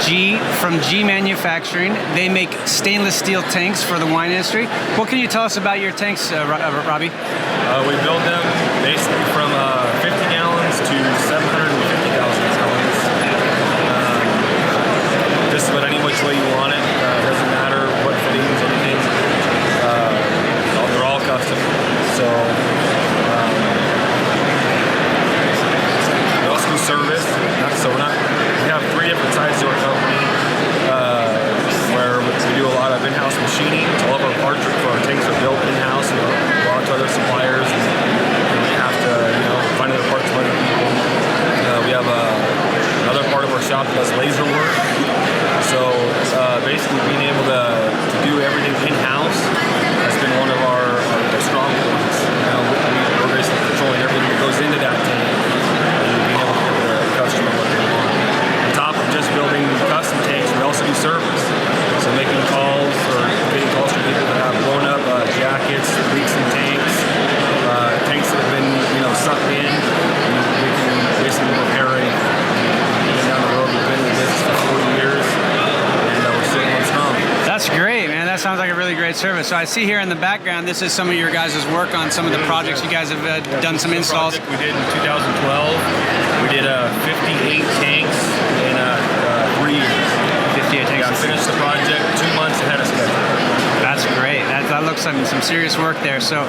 G from G Manufacturing. They make stainless steel tanks for the wine industry. What can you tell us about your tanks, Robbie? We build them basically from 50 gallons to 750,000 gallons. Just about any which way you want it. Doesn't matter what fittings, anything. They're all custom. So we also do service. We have 3 different sides to our company where we do a lot of in-house machining. All of our parts for our tanks are built in-house. We go out to other suppliers and we have to, find other parts for other people. We have another part of our shop that does laser work. So basically being able to do everything in-house has been one of our strong points. We're basically controlling everything that goes into that tank and being able to give the customer what they want. On top of just building custom tanks, we also do service. So making calls or getting calls from people that have blown up jackets, leaks in tanks, tanks that have been sucked in. We can basically repair it. Down the road, we've been in business for 40 years, and we're sitting on strong. That's great, man. That sounds like a really great service. So I see here in the background, this is some of your guys' work on some of the projects you guys have done some installs. We did in 2012. We did 58 tanks in 3 years. 58 tanks. Yeah, finished the project 2 months ahead of schedule. That's great. That looks like some serious work there. So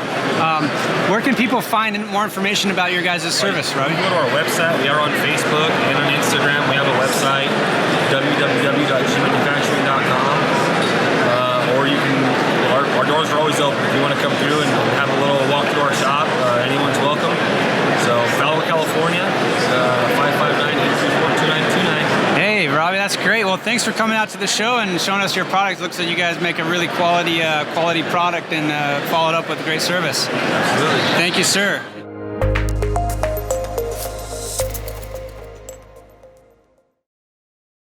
where can people find more information about your guys' service, Robbie? You can go to our website. We are on Facebook and on Instagram. We have a website, www.gmanufacturing.com. Or you can, our doors are always open. If you want to come through and have a little walk through our shop, anyone's welcome. So, Fowler, California, 559-834-2929. Hey, Robbie, that's great. Well, thanks for coming out to the show and showing us your product. Looks like you guys make a really quality product and followed up with great service. Absolutely. Thank you, sir.